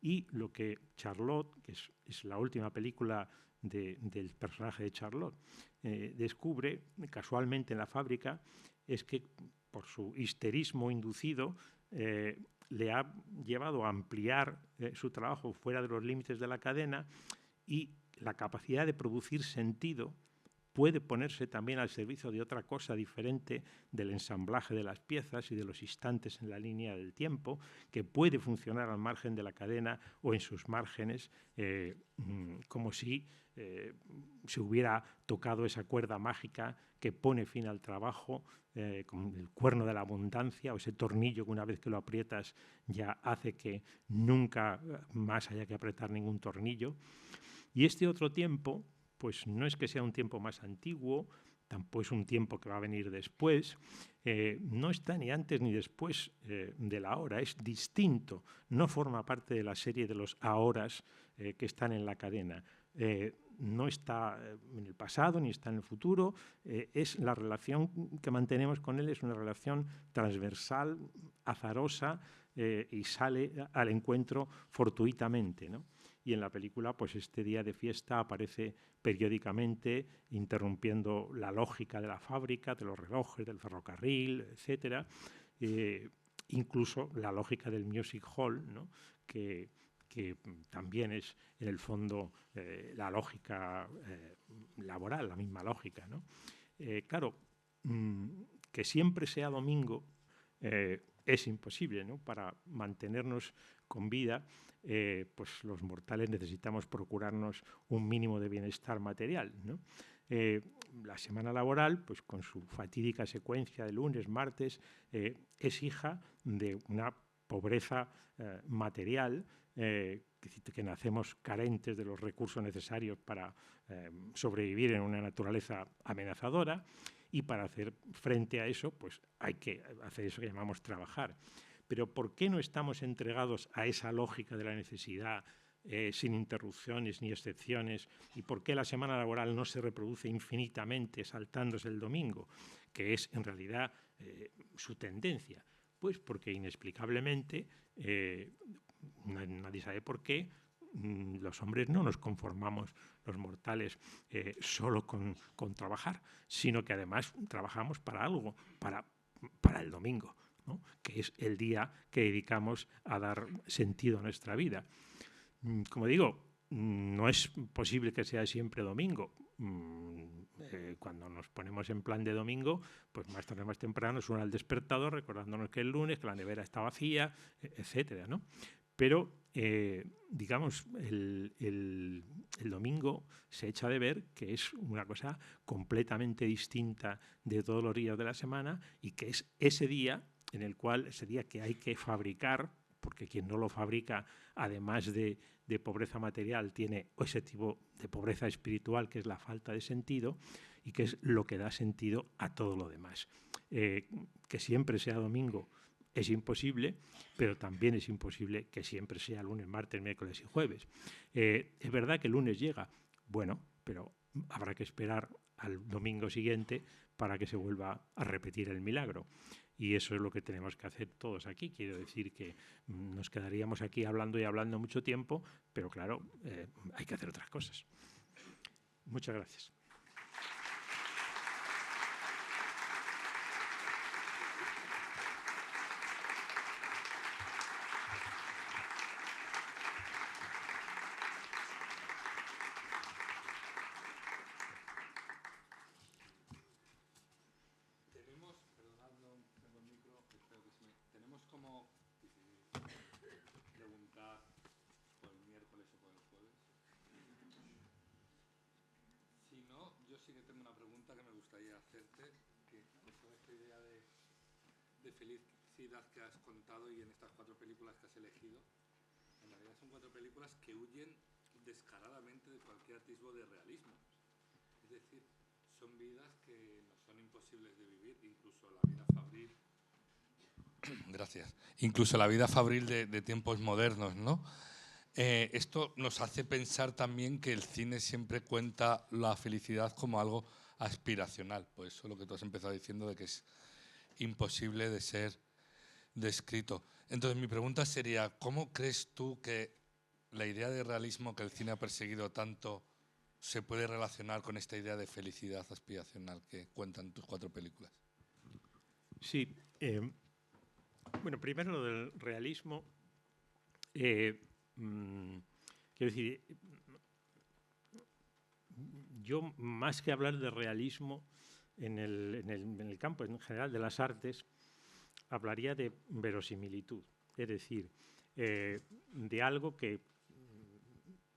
Y lo que Charlotte, que es la última película del personaje de Charlotte, descubre casualmente en la fábrica, es que por su histerismo inducido le ha llevado a ampliar su trabajo fuera de los límites de la cadena, y la capacidad de producir sentido puede ponerse también al servicio de otra cosa diferente del ensamblaje de las piezas y de los instantes en la línea del tiempo, que puede funcionar al margen de la cadena o en sus márgenes, como si se hubiera tocado esa cuerda mágica que pone fin al trabajo, con el cuerno de la abundancia, o ese tornillo que una vez que lo aprietas ya hace que nunca más haya que apretar ningún tornillo. Y este otro tiempo, pues no es que sea un tiempo más antiguo, tampoco es un tiempo que va a venir después, no está ni antes ni después de la hora, es distinto, no forma parte de la serie de los ahoras que están en la cadena. No está en el pasado ni está en el futuro, es la relación que mantenemos con él, es una relación transversal, azarosa, y sale al encuentro fortuitamente, ¿no? Y en la película, pues este día de fiesta aparece periódicamente, interrumpiendo la lógica de la fábrica, de los relojes, del ferrocarril, etcétera, incluso la lógica del music hall, ¿no? que también es, en el fondo, la lógica laboral, la misma lógica, ¿no? Claro, que siempre sea domingo es imposible, ¿no? Para mantenernos con vida, pues los mortales necesitamos procurarnos un mínimo de bienestar material, ¿no? La semana laboral, pues con su fatídica secuencia de lunes, martes, es hija de una pobreza material, que nacemos carentes de los recursos necesarios para sobrevivir en una naturaleza amenazadora, y para hacer frente a eso, pues hay que hacer eso que llamamos trabajar. Pero ¿por qué no estamos entregados a esa lógica de la necesidad sin interrupciones ni excepciones? ¿Y por qué la semana laboral no se reproduce infinitamente saltándose el domingo, que es en realidad su tendencia? Pues porque inexplicablemente, nadie sabe por qué, los hombres no nos conformamos, los mortales, solo con trabajar, sino que además trabajamos para algo, para el domingo, ¿no? Que es el día que dedicamos a dar sentido a nuestra vida. Como digo, no es posible que sea siempre domingo. Cuando nos ponemos en plan de domingo, pues más tarde o más temprano suena el despertador recordándonos que es lunes, que la nevera está vacía, etcétera, ¿no? Pero, digamos, el domingo se echa de ver que es una cosa completamente distinta de todos los días de la semana, y que es ese día en el cual, ese día que hay que fabricar, porque quien no lo fabrica, además de pobreza material, tiene ese tipo de pobreza espiritual, que es la falta de sentido, y que es lo que da sentido a todo lo demás. Que siempre sea domingo es imposible, pero también es imposible que siempre sea lunes, martes, miércoles y jueves. Es verdad que el lunes llega, bueno, pero habrá que esperar al domingo siguiente para que se vuelva a repetir el milagro. y eso es lo que tenemos que hacer todos aquí. Quiero decir que nos quedaríamos aquí hablando y hablando mucho tiempo, pero claro, hay que hacer otras cosas. Muchas gracias. Sí que tengo una pregunta que me gustaría hacerte, que con esta idea de felicidad que has contado y en estas 4 películas que has elegido, en realidad son 4 películas que huyen descaradamente de cualquier atisbo de realismo. Es decir, son vidas que nos son imposibles de vivir, incluso la vida fabril. Gracias. Incluso la vida fabril de tiempos modernos, ¿no? Esto nos hace pensar también que el cine siempre cuenta la felicidad como algo aspiracional. Por eso lo que tú has empezado diciendo de que es imposible de ser descrito. Entonces mi pregunta sería, ¿cómo crees tú que la idea de realismo que el cine ha perseguido tanto se puede relacionar con esta idea de felicidad aspiracional que cuentan tus 4 películas? Sí. Bueno, primero lo del realismo. Quiero decir, yo más que hablar de realismo en el campo en general de las artes, hablaría de verosimilitud, es decir, de algo que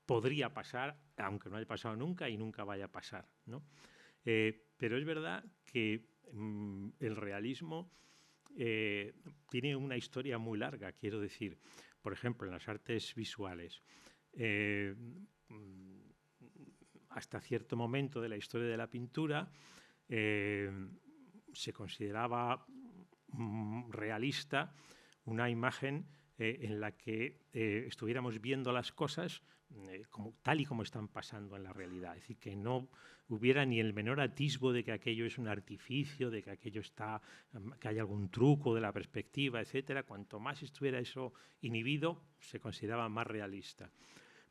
podría pasar, aunque no haya pasado nunca y nunca vaya a pasar, ¿no? Pero es verdad que el realismo tiene una historia muy larga, quiero decir. Por ejemplo, en las artes visuales, hasta cierto momento de la historia de la pintura, se consideraba realista una imagen en la que estuviéramos viendo las cosas tal y como están pasando en la realidad. Es decir, que no hubiera ni el menor atisbo de que aquello es un artificio, de que aquello que hay algún truco de la perspectiva, etcétera. Cuanto más estuviera eso inhibido, se consideraba más realista.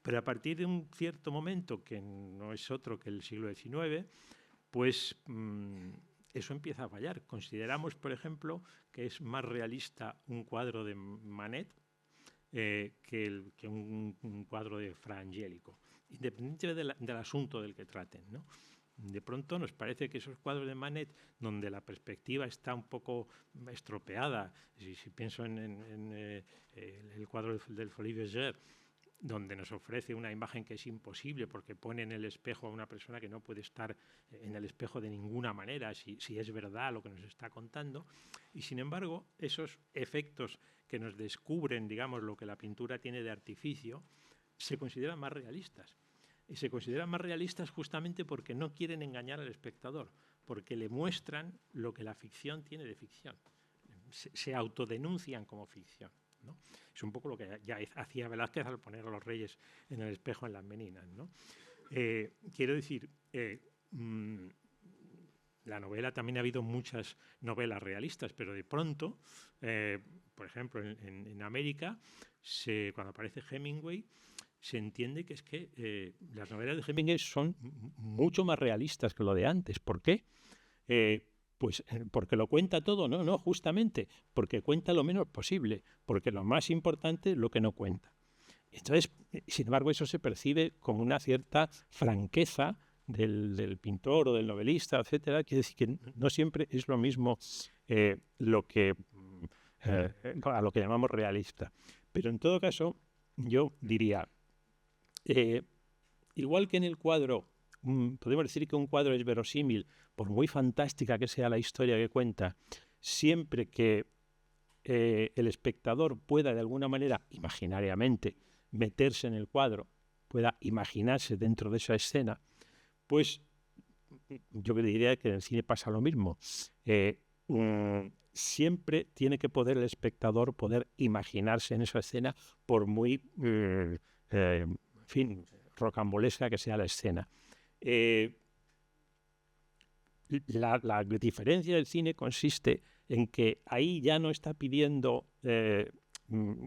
Pero a partir de un cierto momento, que no es otro que el siglo XIX, pues eso empieza a fallar. Consideramos, por ejemplo, que es más realista un cuadro de Manet que un cuadro de Fra Angelico, independientemente del asunto del que traten, ¿no? De pronto nos parece que esos cuadros de Manet, donde la perspectiva está un poco estropeada, si pienso en el cuadro del Folies Bergère, donde nos ofrece una imagen que es imposible porque pone en el espejo a una persona que no puede estar en el espejo de ninguna manera, si es verdad lo que nos está contando. Y sin embargo, esos efectos que nos descubren, digamos, lo que la pintura tiene de artificio, se consideran más realistas. Y se consideran más realistas justamente porque no quieren engañar al espectador, porque le muestran lo que la ficción tiene de ficción. Se autodenuncian como ficción, ¿no? Es un poco lo que ya hacía Velázquez al poner a los reyes en el espejo en las Meninas, ¿no? Quiero decir, la novela también ha habido muchas novelas realistas, pero de pronto, por ejemplo, en América, cuando aparece Hemingway, se entiende que es que las novelas de Hemingway son mucho más realistas que lo de antes. ¿Por qué? Pues porque lo cuenta todo, no, justamente porque cuenta lo menos posible, porque lo más importante es lo que no cuenta. Entonces, sin embargo, eso se percibe como una cierta franqueza del pintor o del novelista, etcétera. Quiere decir que no siempre es lo mismo a lo que llamamos realista. Pero en todo caso, yo diría, igual que en el cuadro, podemos decir que un cuadro es verosímil, por muy fantástica que sea la historia que cuenta, siempre que el espectador pueda de alguna manera, imaginariamente, meterse en el cuadro, pueda imaginarse dentro de esa escena, pues yo diría que en el cine pasa lo mismo. Siempre tiene que poder el espectador poder imaginarse en esa escena, por muy en fin, rocambolesca que sea la escena. La diferencia del cine consiste en que ahí ya no está pidiendo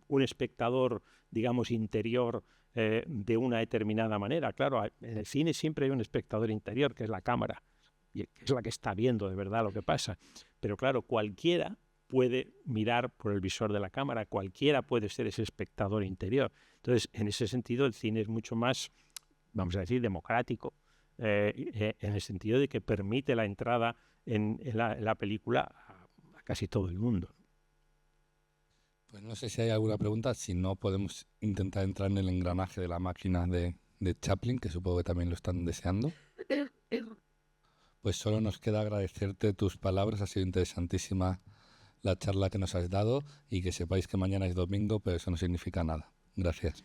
un espectador, digamos, interior de una determinada manera. Claro, en el cine siempre hay un espectador interior, que es la cámara, y es la que está viendo de verdad lo que pasa. Pero claro, cualquiera puede mirar por el visor de la cámara, cualquiera puede ser ese espectador interior. Entonces, en ese sentido, el cine es mucho más, vamos a decir, democrático, en el sentido de que permite la entrada en la película a casi todo el mundo. Pues no sé si hay alguna pregunta, si no podemos intentar entrar en el engranaje de la máquina de Chaplin, que supongo que también lo están deseando. Pues solo nos queda agradecerte tus palabras, ha sido interesantísima la charla que nos has dado y que sepáis que mañana es domingo, pero eso no significa nada. Gracias.